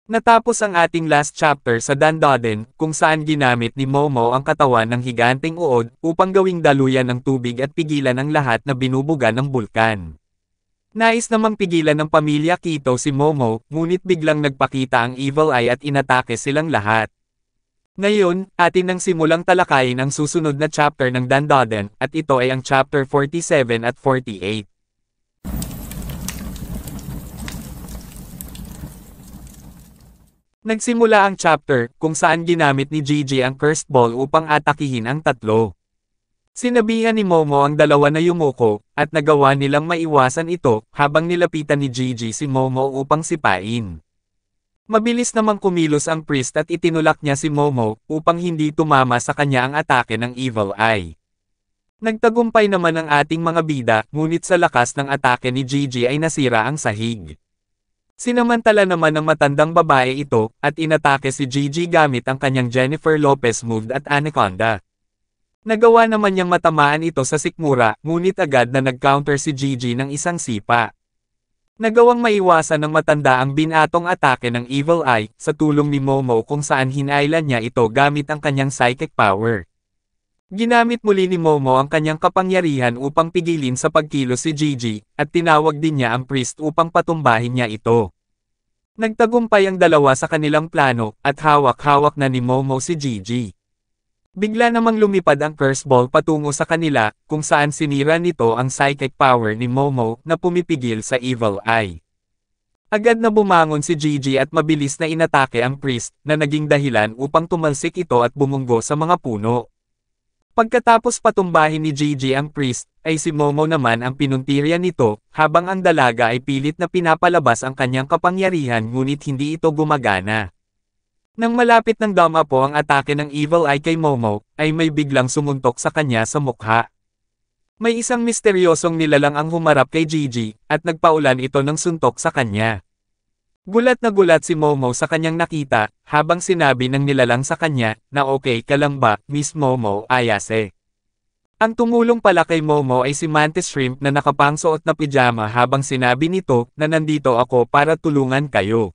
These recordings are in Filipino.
Natapos ang ating last chapter sa Dandaden, kung saan ginamit ni Momo ang katawan ng higanteng uod upang gawing daluyan ng tubig at pigilan ang lahat na binubuga ng bulkan. Nais namang pigilan ng pamilya Kito si Momo, ngunit biglang nagpakita ang Evil Eye at inatake silang lahat. Ngayon, atin nang simulang talakayin ang susunod na chapter ng Dandaden, at ito ay ang chapter 47 at 48. Nagsimula ang chapter, kung saan ginamit ni Gigi ang cursed ball upang atakihin ang tatlo. Sinabihan ni Momo ang dalawa na yumuko, at nagawa nilang maiwasan ito, habang nilapitan ni Gigi si Momo upang sipain. Mabilis namang kumilos ang priest at itinulak niya si Momo, upang hindi tumama sa kanya ang atake ng Evil Eye. Nagtagumpay naman ang ating mga bida, ngunit sa lakas ng atake ni Gigi ay nasira ang sahig. Sinamantala naman ng matandang babae ito, at inatake si Gigi gamit ang kanyang Jennifer Lopez move at Anaconda. Nagawa naman niyang matamaan ito sa sikmura, ngunit agad na nag-counter si Gigi ng isang sipa. Nagawang maiwasan ng matanda ang binatong atake ng Evil Eye, sa tulong ni Momo kung saan hinailan niya ito gamit ang kanyang psychic power. Ginamit muli ni Momo ang kanyang kapangyarihan upang pigilin sa pagkilos si Gigi, at tinawag din niya ang priest upang patumbahin niya ito. Nagtagumpay ang dalawa sa kanilang plano, at hawak-hawak na ni Momo si Gigi. Bigla namang lumipad ang curse ball patungo sa kanila, kung saan sinira nito ang psychic power ni Momo na pumipigil sa Evil Eye. Agad na bumangon si Gigi at mabilis na inatake ang priest, na naging dahilan upang tumalsik ito at bumunggo sa mga puno. Pagkatapos patumbahin ni Gigi ang priest, ay si Momo naman ang pinuntirya nito, habang ang dalaga ay pilit na pinapalabas ang kanyang kapangyarihan ngunit hindi ito gumagana. Nang malapit ng dama po ang atake ng Evil Eye kay Momo, ay may biglang sumuntok sa kanya sa mukha. May isang misteryosong nilalang ang humarap kay Gigi, at nagpaulan ito ng suntok sa kanya. Gulat na gulat si Momo sa kanyang nakita, habang sinabi ng nilalang sa kanya, na okay ka lang ba, Miss Momo Ayase. Ang tumulong pala kay Momo ay si Mantis Shrimp na nakapangsuot na pijama habang sinabi nito, na nandito ako para tulungan kayo.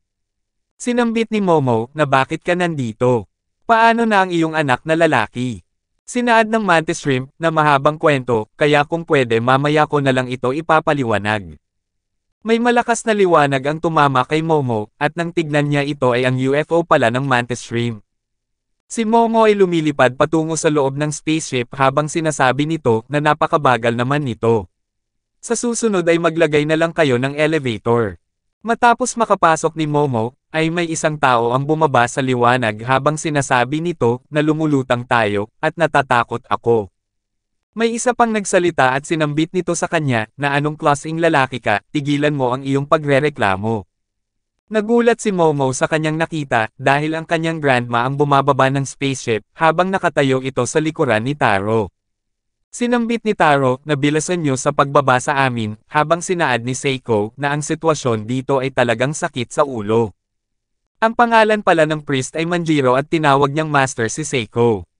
Sinambit ni Momo, na bakit ka nandito? Paano na ang iyong anak na lalaki? Sinaad ng Mantis Shrimp, na mahabang kwento, kaya kung pwede mamaya ko na lang ito ipapaliwanag. May malakas na liwanag ang tumama kay Momo, at nang tignan niya ito ay ang UFO pala ng Mantis Shrimp. Si Momo ay lumilipad patungo sa loob ng spaceship habang sinasabi nito na napakabagal naman nito. Sa susunod ay maglagay na lang kayo ng elevator. Matapos makapasok ni Momo, ay may isang tao ang bumaba sa liwanag habang sinasabi nito na lumulutang tayo, at natatakot ako. May isa pang nagsalita at sinambit nito sa kanya, na anong klaseng lalaki ka, tigilan mo ang iyong pagrereklamo. Nagulat si Momo sa kanyang nakita, dahil ang kanyang grandma ang bumababa ng spaceship, habang nakatayo ito sa likuran ni Taro. Sinambit ni Taro, na bilasan niyo sa pagbaba sa amin, habang sinaad ni Seiko, na ang sitwasyon dito ay talagang sakit sa ulo. Ang pangalan pala ng priest ay Manjiro at tinawag niyang master si Seiko.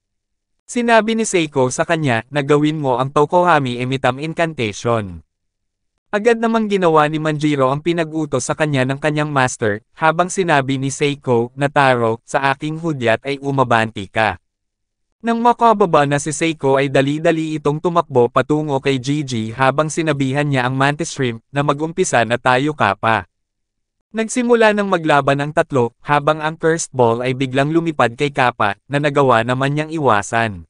Sinabi ni Seiko sa kanya, na gawin mo ang Tokohami Emitam Incantation. Agad namang ginawa ni Manjiro ang pinag-utos sa kanya ng kanyang master, habang sinabi ni Seiko, na Taro, sa aking hudyat ay umabanti ka. Nang makababa na si Seiko ay dali-dali itong tumakbo patungo kay Gigi habang sinabihan niya ang Mantis Shrimp, na mag-umpisa na tayo kapa. Nagsimula ng maglaban ang tatlo, habang ang cursed ball ay biglang lumipad kay Kappa, na nagawa naman niyang iwasan.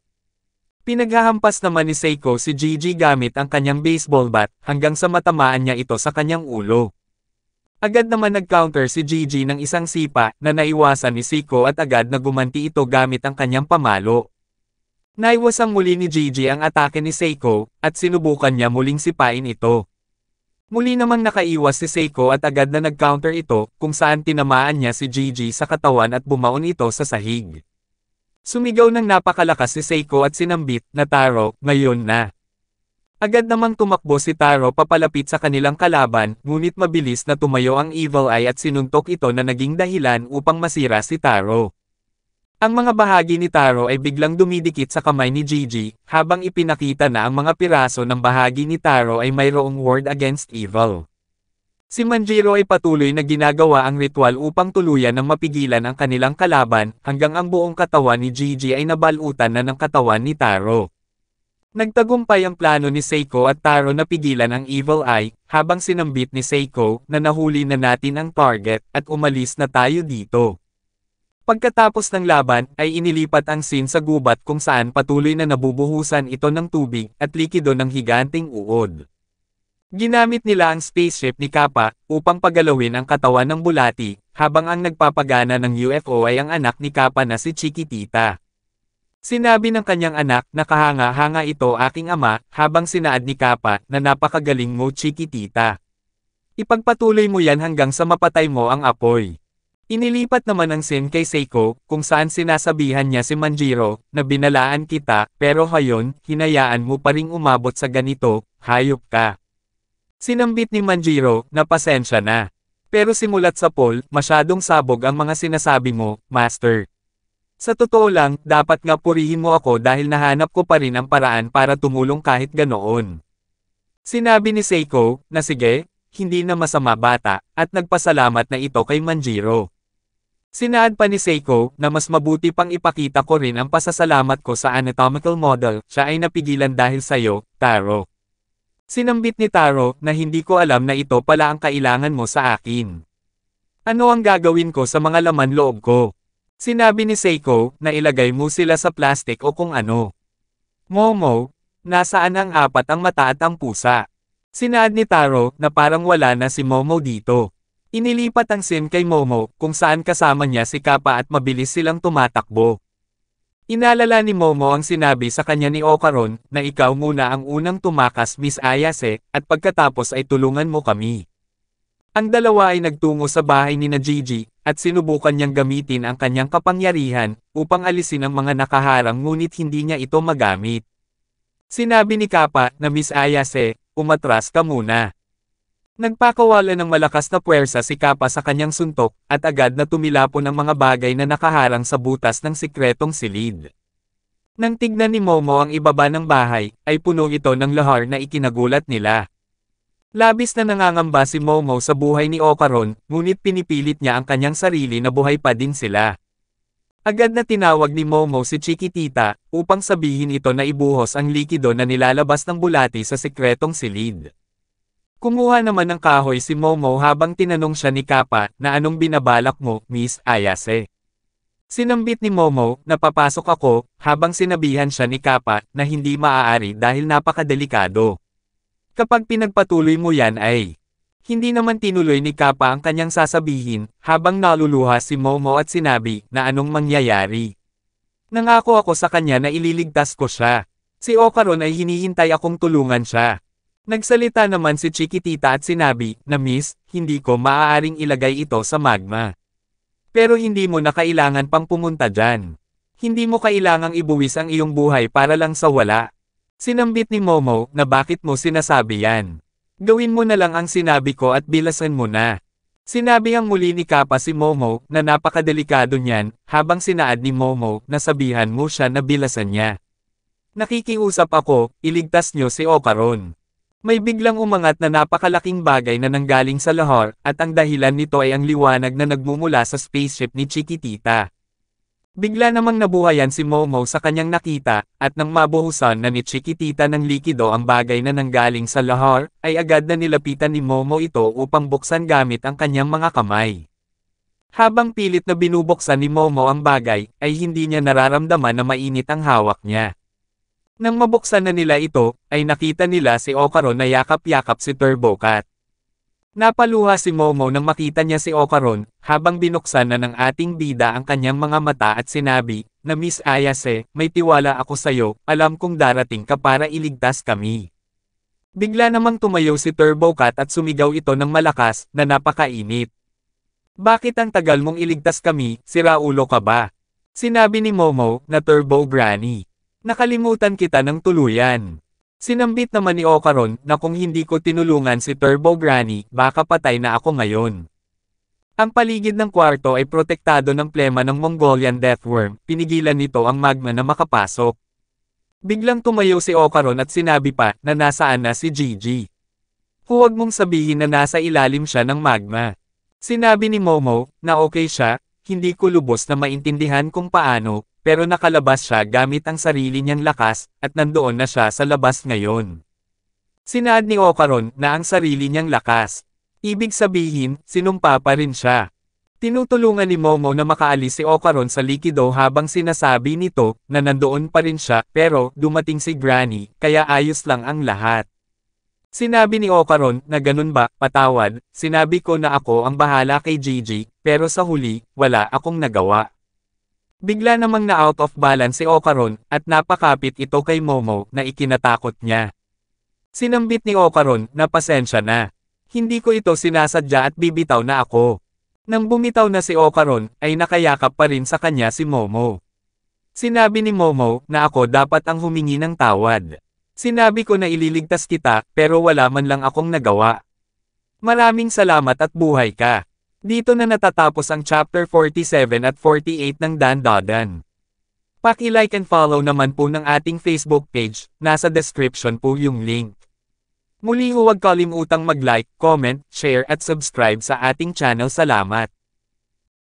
Pinaghahampas naman ni Seiko si Gigi gamit ang kanyang baseball bat, hanggang sa matamaan niya ito sa kanyang ulo. Agad naman nag-counter si Gigi ng isang sipa, na naiwasan ni Seiko at agad na gumanti ito gamit ang kanyang pamalo. Naiwasang muli ni Gigi ang atake ni Seiko, at sinubukan niya muling sipain ito. Muli namang nakaiwas si Seiko at agad na nag-counter ito, kung saan tinamaan niya si Gigi sa katawan at bumaon ito sa sahig. Sumigaw ng napakalakas si Seiko at sinambit, na Taro, ngayon na. Agad namang tumakbo si Taro papalapit sa kanilang kalaban, ngunit mabilis na tumayo ang Evil Eye at sinuntok ito na naging dahilan upang masira si Taro. Ang mga bahagi ni Taro ay biglang dumidikit sa kamay ni Gigi, habang ipinakita na ang mga piraso ng bahagi ni Taro ay mayroong ward against evil. Si Manjiro ay patuloy na ginagawa ang ritual upang tuluyan ng mapigilan ang kanilang kalaban, hanggang ang buong katawan ni Gigi ay nabalutan na ng katawan ni Taro. Nagtagumpay ang plano ni Seiko at Taro na pigilan ang Evil Eye, habang sinambit ni Seiko na nahuli na natin ang target at umalis na tayo dito. Pagkatapos ng laban ay inilipat ang scene sa gubat kung saan patuloy na nabubuhusan ito ng tubig at likido ng higanting uod. Ginamit nila ang spaceship ni Kappa upang pagalawin ang katawan ng bulati, habang ang nagpapagana ng UFO ay ang anak ni Kappa na si Chiquitita. Sinabi ng kanyang anak na kahanga-hanga ito aking ama, habang sinaad ni Kappa na napakagaling mo Chiquitita. Ipagpatuloy mo yan hanggang sa mapatay mo ang apoy. Inilipat naman ang scene kay Seiko, kung saan sinasabihan niya si Manjiro na binalaan kita, pero hayon, hinayaan mo pa ring umabot sa ganito, hayop ka. Sinambit ni Manjiro na pasensya na. Pero simulat sa poll, masyadong sabog ang mga sinasabi mo, Master. Sa totoo lang, dapat nga purihin mo ako dahil nahanap ko pa rin ang paraan para tumulong kahit ganoon. Sinabi ni Seiko, na sige, hindi na masama bata, at nagpasalamat na ito kay Manjiro. Sinaad pa ni Seiko na mas mabuti pang ipakita ko rin ang pasasalamat ko sa anatomical model, siya ay napigilan dahil sayo, Taro. Sinambit ni Taro na hindi ko alam na ito pala ang kailangan mo sa akin. Ano ang gagawin ko sa mga laman loob ko? Sinabi ni Seiko na ilagay mo sila sa plastic o kung ano. Momo, nasaan ang apat ang mata at ang pusa? Sinaad ni Taro na parang wala na si Momo dito. Inilipat ang scene kay Momo kung saan kasama niya si Kappa at mabilis silang tumatakbo. Inalala ni Momo ang sinabi sa kanya ni Okaron na ikaw muna ang unang tumakas Miss Ayase, at pagkatapos ay tulungan mo kami. Ang dalawa ay nagtungo sa bahay ni Gigi, at sinubukan niyang gamitin ang kanyang kapangyarihan upang alisin ang mga nakaharang ngunit hindi niya ito magamit. Sinabi ni Kappa na Miss Ayase, umatras ka muna. Nagpakawala ng malakas na puwersa si Kappa sa kanyang suntok, at agad na tumilapon ang mga bagay na nakaharang sa butas ng sikretong silid. Nang tignan ni Momo ang ibaba ng bahay, ay puno ito ng lahar na ikinagulat nila. Labis na nangangamba si Momo sa buhay ni Okaron, ngunit pinipilit niya ang kanyang sarili na buhay pa din sila. Agad na tinawag ni Momo si Chiquitita, upang sabihin ito na ibuhos ang likido na nilalabas ng bulati sa sikretong silid. Kumuha naman ng kahoy si Momo habang tinanong siya ni Kappa na anong binabalak mo, Miss Ayase. Sinambit ni Momo na papasok ako, habang sinabihan siya ni Kappa na hindi maaari dahil napakadelikado. Kapag pinagpatuloy mo yan ay, hindi naman tinuloy ni Kappa ang kanyang sasabihin, habang naluluha si Momo at sinabi na anong mangyayari. Nangako ako sa kanya na ililigtas ko siya. Si Okaron ay hinihintay akong tulungan siya. Nagsalita naman si Chiquitita at sinabi na Miss, hindi ko maaaring ilagay ito sa magma. Pero hindi mo na kailangan pang pumunta dyan. Hindi mo kailangang ibuwis ang iyong buhay para lang sa wala. Sinambit ni Momo na bakit mo sinasabi yan. Gawin mo na lang ang sinabi ko at bilasan mo na. Sinabi ang muli ni Kappa si Momo na napakadelikado niyan, habang sinaad ni Momo na sabihan mo siya na bilasan niya. Nakikiusap ako, iligtas niyo si Okaron. May biglang umangat na napakalaking bagay na nanggaling sa lahar, at ang dahilan nito ay ang liwanag na nagmumula sa spaceship ni Chiquitita. Bigla namang nabuhayan si Momo sa kanyang nakita, at nang mabuhusan na ni Chiquitita ng likido ang bagay na nanggaling sa lahar, ay agad na nilapitan ni Momo ito upang buksan gamit ang kanyang mga kamay. Habang pilit na binubuksan ni Momo ang bagay, ay hindi niya nararamdaman na mainit ang hawak niya. Nang mabuksan na nila ito, ay nakita nila si Okaron na yakap-yakap si Turbo Cat. Napaluha si Momo nang makita niya si Okaron, habang binuksan na ng ating bida ang kanyang mga mata at sinabi, na Miss Ayase, may tiwala ako sayo, alam kong darating ka para iligtas kami. Bigla namang tumayo si Turbo Cat at sumigaw ito ng malakas, na napakainit. Bakit ang tagal mong iligtas kami, sira ulo ka ba? Sinabi ni Momo, na Turbo Granny. Nakalimutan kita ng tuluyan. Sinambit naman ni Okaron na kung hindi ko tinulungan si Turbo Granny, baka patay na ako ngayon. Ang paligid ng kwarto ay protektado ng plema ng Mongolian Deathworm, pinigilan nito ang magma na makapasok. Biglang tumayo si Okaron at sinabi pa na nasaan na si Gigi. Huwag mong sabihin na nasa ilalim siya ng magma. Sinabi ni Momo, na okay siya, hindi ko lubos na maintindihan kung paano, pero nakalabas siya gamit ang sarili niyang lakas, at nandoon na siya sa labas ngayon. Sinaad ni Okaron na ang sarili niyang lakas. Ibig sabihin, sinumpa pa rin siya. Tinutulungan ni Momo na makaalis si Okaron sa Likido habang sinasabi nito na nandoon pa rin siya pero dumating si Granny, kaya ayos lang ang lahat. Sinabi ni Okaron na ganun ba, patawad, sinabi ko na ako ang bahala kay Gigi, pero sa huli, wala akong nagawa. Bigla namang na out of balance si Okaron, at napakapit ito kay Momo na ikinatakot niya. Sinambit ni Okaron na pasensya na. Hindi ko ito sinasadya at bibitaw na ako. Nang bumitaw na si Okaron, ay nakayakap pa rin sa kanya si Momo. Sinabi ni Momo na ako dapat ang humingi ng tawad. Sinabi ko na ililigtas kita, pero wala man lang akong nagawa. Maraming salamat at buhay ka. Dito na natatapos ang chapter 47 at 48 ng Dandadan. Paki-like and follow naman po ng ating Facebook page, nasa description po yung link. Muli huwag kalimutang mag-like, comment, share at subscribe sa ating channel. Salamat.